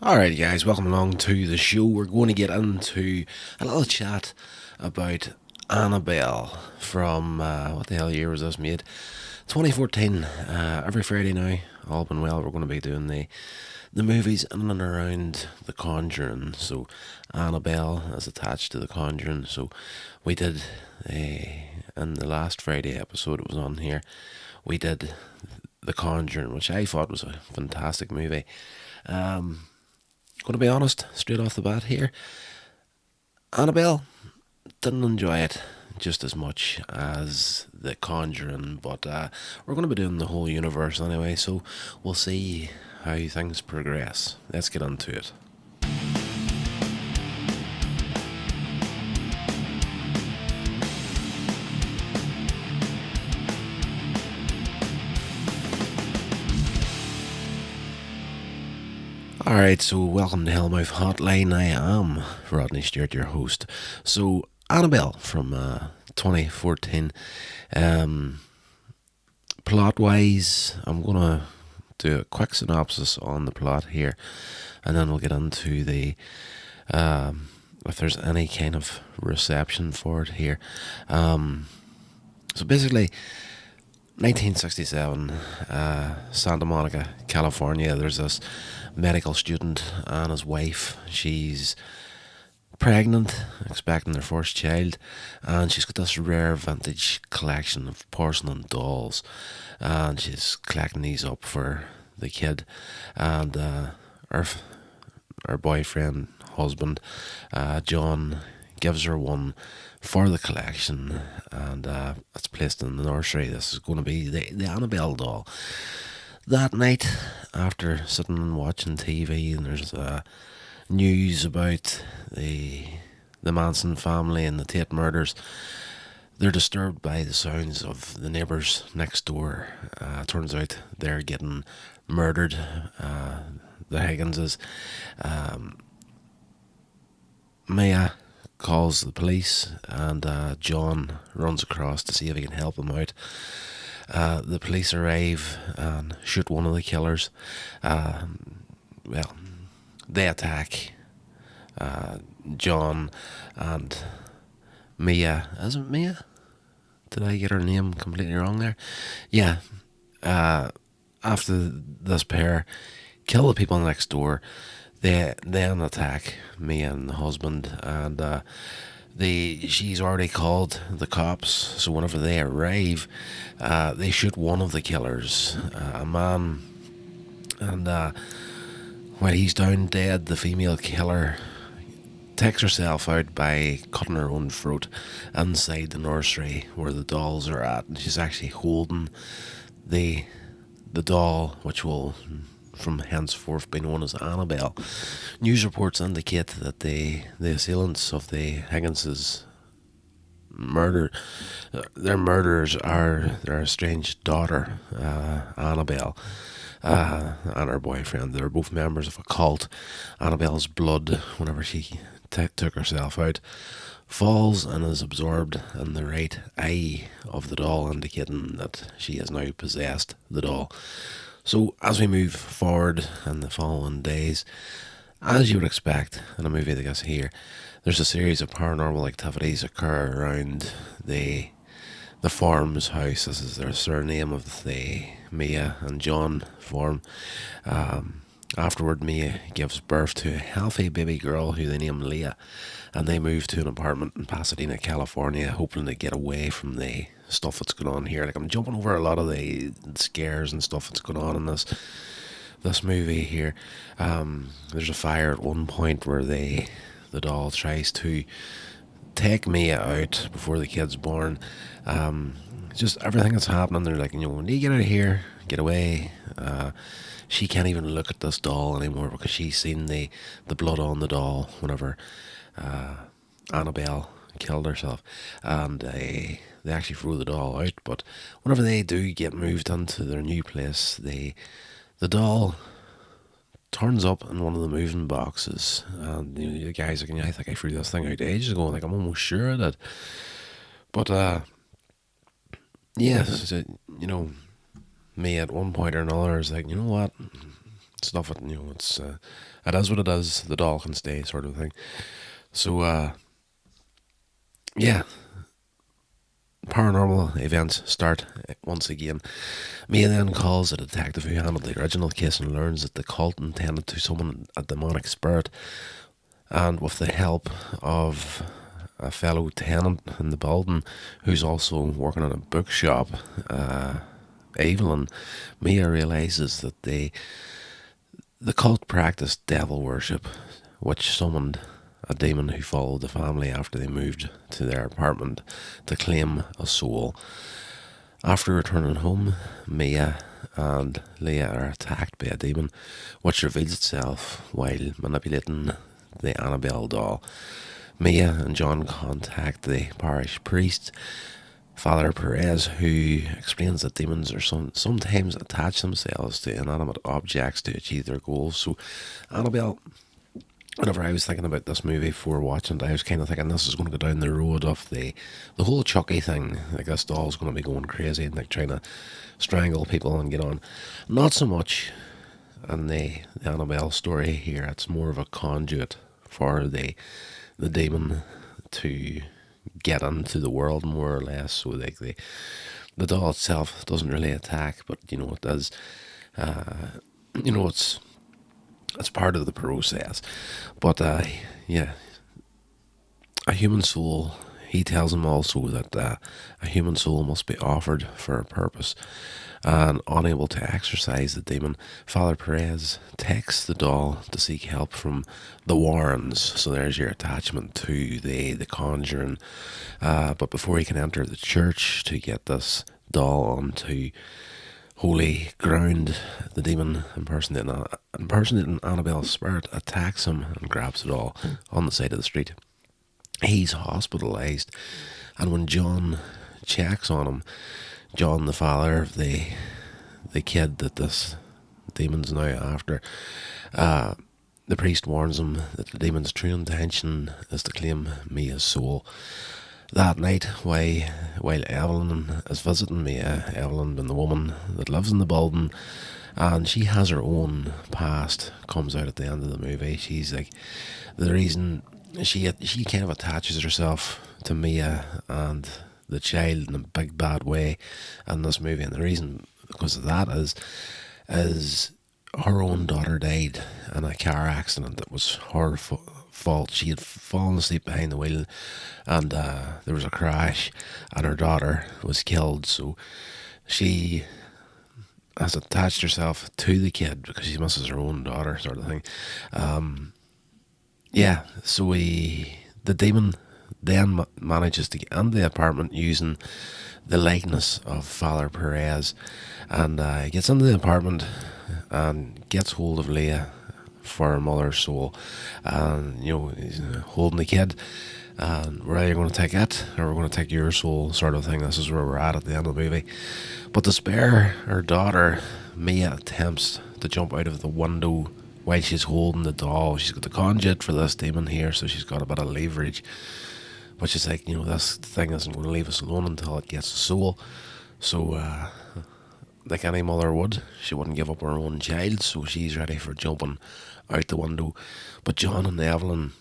Alright, guys, welcome along to the show. We're going to get into a little chat about Annabelle from what the hell year was this made? 2014. Every Friday now, all been well, we're going to be doing the movies in and around the Conjuring. So Annabelle is attached to the Conjuring. So we did in the last Friday episode it was on here. We did the Conjuring, which I thought was a fantastic movie. Going to be honest, straight off the bat here, Annabelle didn't enjoy it just as much as The Conjuring, but we're going to be doing the whole universe anyway, so we'll see how things progress. Let's get into it. Alright, so welcome to Hellmouth Hotline. I am Rodney Stewart, your host. So, Annabelle from 2014. Plot wise, I'm going to do a quick synopsis on the plot here, and then we'll get into if there's any kind of reception for it here. So, basically, 1967, Santa Monica, California. There's this medical student and his wife. She's pregnant, expecting their first child, and she's got this rare vintage collection of porcelain dolls, and she's collecting these up for the kid. And her boyfriend, husband, John, gives her one for the collection, and it's placed in the nursery. This is going to be the Annabelle doll. That night, after sitting and watching TV, and there's news about the Manson family and the Tate murders, they're disturbed by the sounds of the neighbours next door. Turns out they're getting murdered. The Higginses. Mia calls the police, and John runs across to see if he can help them out. The police arrive and shoot one of the killers. They attack John and Mia. Is it Mia? Did I get her name completely wrong there? Yeah. After this pair kill the people next door, they then attack Mia and the husband, and she's already called the cops. So whenever they arrive, they shoot one of the killers, a man, and while he's down dead, the female killer takes herself out by cutting her own throat inside the nursery where the dolls are at, and she's actually holding the doll, which will from henceforth be known as Annabelle. News reports indicate that the assailants of the Higginses their murderers are their estranged daughter, Annabelle, and her boyfriend. They're both members of a cult. Annabelle's blood, whenever she took herself out, falls and is absorbed in the right eye of the doll, indicating that she has now possessed the doll. So as we move forward in the following days, as you would expect in a movie like this here, there's a series of paranormal activities occur around the Form's house. This is their surname of the Mia and John Form. Afterward, Mia gives birth to a healthy baby girl who they name Leah, and they move to an apartment in Pasadena, California, hoping to get away from the stuff that's going on here. Like, I'm jumping over a lot of the scares and stuff that's going on in this movie here. There's a fire at one point where the doll tries to take Mia out before the kid's born. Just everything that's happening, they're like, when you get out of here, get away. She can't even look at this doll anymore because she's seen the blood on the doll whenever Annabelle killed herself, and they actually throw the doll out. But whenever they do get moved into their new place, the doll turns up in one of the moving boxes, and the guy's like, I think I threw this thing out ages ago. Like, I'm almost sure I did. But yeah, so, me at one point or another is like, you know what? stuff it. It is what it is. The doll can stay, sort of thing. So yeah, paranormal events start once again. Mia then calls a detective who handled the original case and learns that the cult intended to summon a demonic spirit, and with the help of a fellow tenant in the building who's also working in a bookshop, Evelyn, Mia realizes that the cult practiced devil worship, which summoned a demon who followed the family after they moved to their apartment to claim a soul. After returning home, Mia and Leah are attacked by a demon, which reveals itself while manipulating the Annabelle doll. Mia and John contact the parish priest, Father Perez, who explains that demons are sometimes attach themselves to inanimate objects to achieve their goals. So, Annabelle, whenever I was thinking about this movie before watching it, I was kind of thinking this is going to go down the road of the whole Chucky thing. Like, this doll's going to be going crazy and like trying to strangle people and get on. Not so much in the Annabelle story here. It's more of a conduit for the demon to get into the world, more or less. So like the doll itself doesn't really attack, but it does. It's part of the process. But yeah, a human soul. He tells him also that a human soul must be offered for a purpose. And unable to exorcise the demon, Father Perez takes the doll to seek help from the Warrens. So there's your attachment to the Conjuring. But before he can enter the church to get this doll onto holy ground, the demon impersonating Annabelle's spirit attacks him and grabs the doll on the side of the street. He's hospitalised, and when John checks on him, John, the father of the kid that this demon's now after, the priest warns him that the demon's true intention is to claim Mia's soul. That night, while Evelyn is visiting Mia, Evelyn being the woman that lives in the building, and she has her own past, comes out at the end of the movie. She's like, the reason she kind of attaches herself to Mia and the child in a big bad way in this movie, and the reason because of that is her own daughter died in a car accident that was her fault. She had fallen asleep behind the wheel, and there was a crash, and her daughter was killed. So she has attached herself to the kid because she misses her own daughter, sort of thing. Yeah, so the demon then manages to get into the apartment using the likeness of Father Perez, and gets into the apartment and gets hold of Leah for her mother's soul, and he's holding the kid, and we're either going to take it or we're going to take your soul, sort of thing. This is where we're at the end of the movie. But to spare her daughter, Mia attempts to jump out of the window while she's holding the doll. She's got the conduit for this demon here, so she's got a bit of leverage. But she's like, this thing isn't going to leave us alone until it gets a soul. So, like any mother would, she wouldn't give up her own child, so she's ready for jumping out the window. But John and Evelyn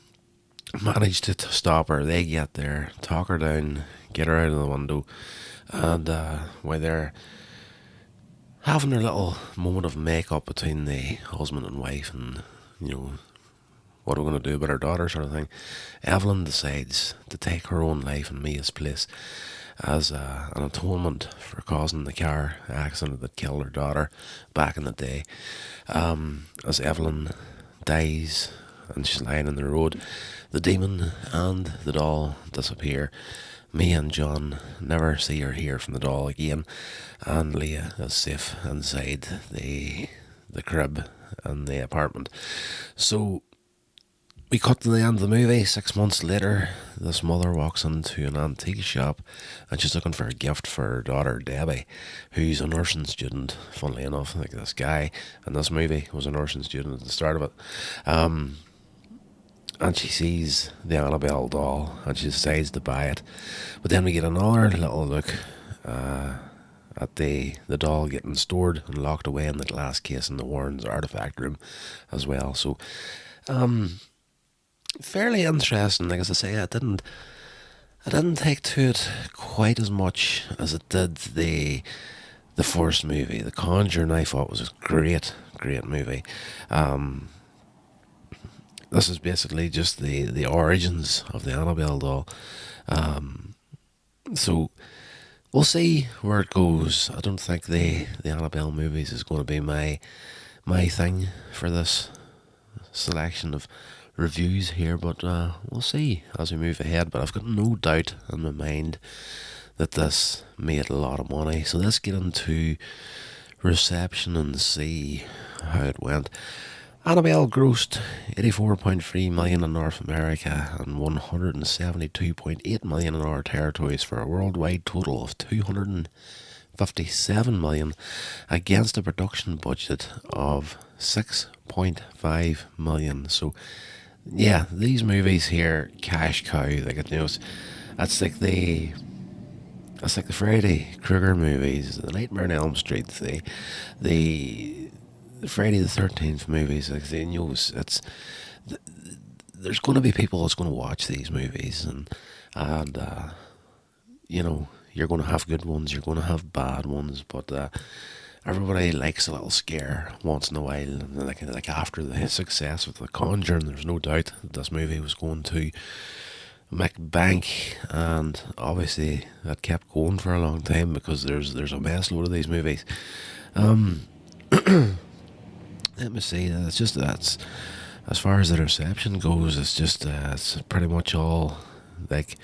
manage to stop her. They get there, talk her down, get her out of the window, and while they're having their little moment of make-up between the husband and wife, and what are we going to do about our daughter, sort of thing, Evelyn decides to take her own life in Mia's place as an atonement for causing the car accident that killed her daughter back in the day. As Evelyn dies and she's lying in the road, the demon and the doll disappear. Mia and John never see or hear from the doll again, and Leah is safe inside the crib in the apartment. So we cut to the end of the movie. 6 months later, this mother walks into an antique shop and she's looking for a gift for her daughter Debbie, who's a nursing student. Funnily enough, like this guy in this movie was a nursing student at the start of it. And she sees the Annabelle doll and she decides to buy it. But then we get another little look at the doll getting stored and locked away in the glass case in the Warren's artifact room as well. So fairly interesting. Like as I say, I didn't take to it quite as much as it did the first movie. The Conjuring I thought was a great movie. This is basically just the origins of the Annabelle doll. So we'll see where it goes. I don't think the Annabelle movies is going to be my thing for this selection of reviews here, but we'll see as we move ahead. But I've got no doubt in my mind that this made a lot of money. So let's get into reception and see how it went. Annabelle grossed 84.3 million in North America and 172.8 million in our territories for a worldwide total of 257 million against a production budget of 6.5 million. So yeah, these movies here, cash cow, like that's like the Freddy Krueger movies, the Nightmare on Elm Street, the Friday the 13th movies. Like it's there's going to be people that's going to watch these movies, and you're going to have good ones, you're going to have bad ones, but everybody likes a little scare once in a while. And like after the success with The Conjuring, there's no doubt that this movie was going to make bank, and obviously that kept going for a long time because there's a mess load of these movies. Let me see. That's as far as the reception goes. It's pretty much all like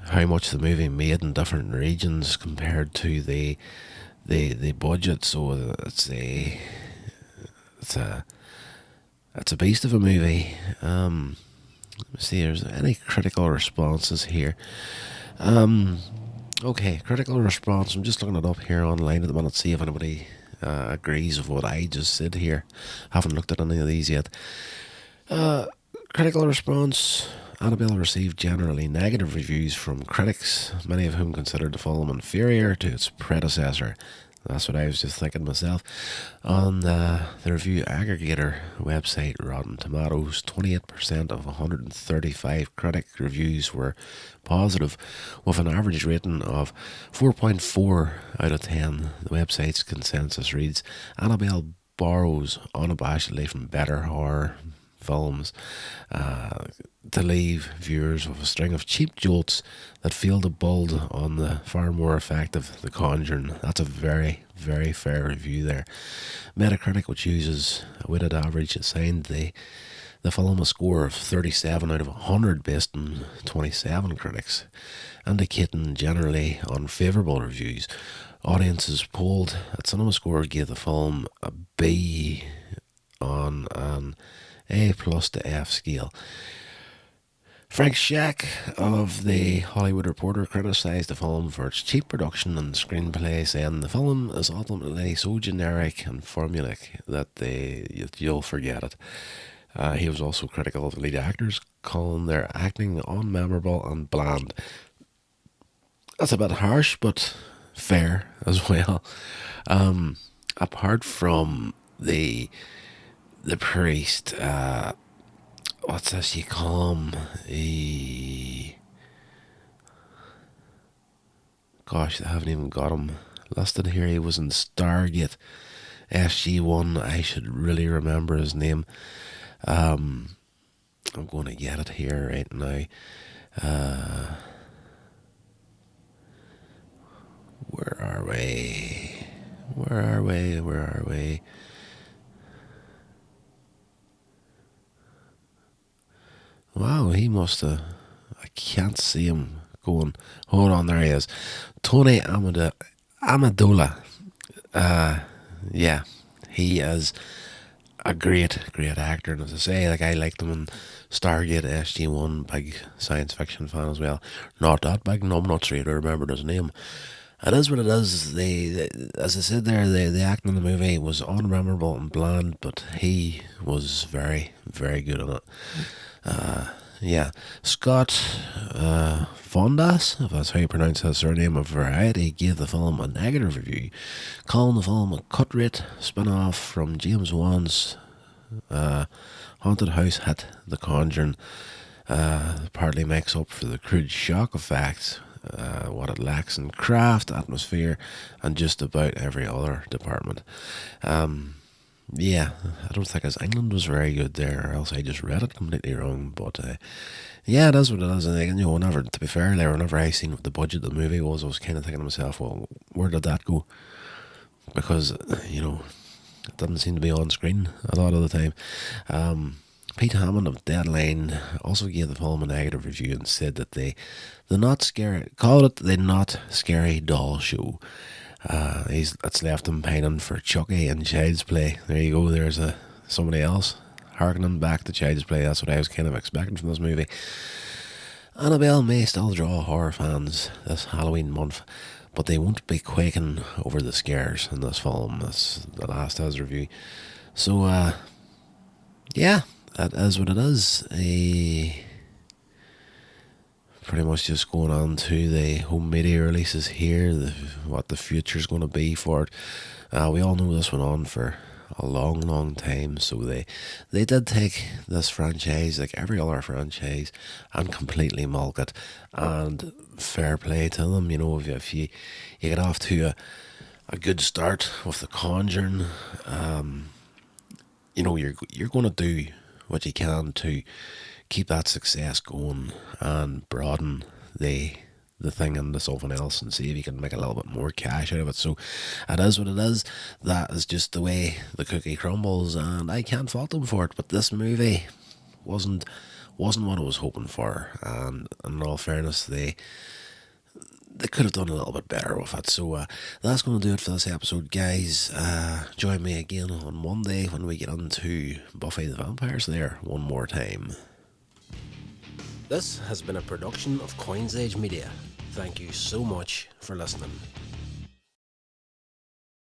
how much the movie made in different regions compared to the budget. So it's a beast of a movie. Let me see. There's any critical responses here. Okay, critical response. I'm just looking it up here online at the minute. See if anybody agrees with what I just said here. Haven't looked at any of these yet. Critical response. Annabelle received generally negative reviews from critics, many of whom considered the film inferior to its predecessor. That's what I was just thinking myself. On the review aggregator website Rotten Tomatoes, 28% of 135 critic reviews were positive, with an average rating of 4.4 out of 10. The website's consensus reads, Annabelle borrows unabashedly from better horror films to leave viewers with a string of cheap jolts that fail to build on the far more effective The Conjuring. That's a very, very fair review there. Metacritic, which uses a weighted average, assigned the film a score of 37 out of 100 based on 27 critics, indicating generally unfavourable reviews. Audiences polled at CinemaScore gave the film a B on an A plus to F scale. Frank Shack of The Hollywood Reporter criticised the film for its cheap production and screenplay, saying the film is ultimately so generic and formulaic that you'll forget it. He was also critical of the lead actors, calling their acting unmemorable and bland. That's a bit harsh, but fair as well. Apart from the priest, what's this you call him? Gosh, I haven't even got him listed here. He was in Stargate SG-1. I should really remember his name. I'm going to get it here right now. Where are we? Wow, he must have. I can't see him going. Hold on, there he is. Tony Amendola. Yeah, he is a great actor. And as I say, like I liked him in Stargate SG-1, big science fiction fan as well. Not that big numbnuts reader, I remembered his name. It is what it is. As I said there, the acting in the movie was unmemorable and bland, but he was very, very good in it. Yeah, Scott Fondas, if that's how you pronounce his surname, of Variety gave the film a negative review, calling the film a cut rate spin off from James Wan's haunted house hit The Conjuring. Partly makes up for the crude shock effects, what it lacks in craft, atmosphere, and just about every other department. Yeah, I don't think his England was very good there, or else I just read it completely wrong. But yeah, it is what it is. And whenever, to be fair, there, whenever I seen what the budget of the movie was, I was kind of thinking to myself, well, where did that go? Because it didn't seem to be on screen a lot of the time. Pete Hammond of Deadline also gave the film a negative review and said that the not scary, called it the not scary doll show. It's left him pining for Chucky and Child's Play. There you go. There's somebody else harkening back to Child's Play. That's what I was kind of expecting from this movie. Annabelle may still draw horror fans this Halloween month, but they won't be quaking over the scares in this film. That's the last his review. So yeah, that is what it is. Pretty much just going on to the home media releases here, what the future's going to be for it. We all know this went on for a long, long time, so they did take this franchise, like every other franchise, and completely milk it, and fair play to them. If you get off to a good start with The Conjuring, you're going to do what you can to keep that success going and broaden the thing into something else and see if you can make a little bit more cash out of it. So it is what it is. That is just the way the cookie crumbles, and I can't fault them for it. But this movie wasn't what I was hoping for, and in all fairness, they could have done a little bit better with it. So that's going to do it for this episode, guys. Join me again on Monday when we get into Buffy the Vampire Slayer one more time. This has been a production of Coins Age Media. Thank you so much for listening.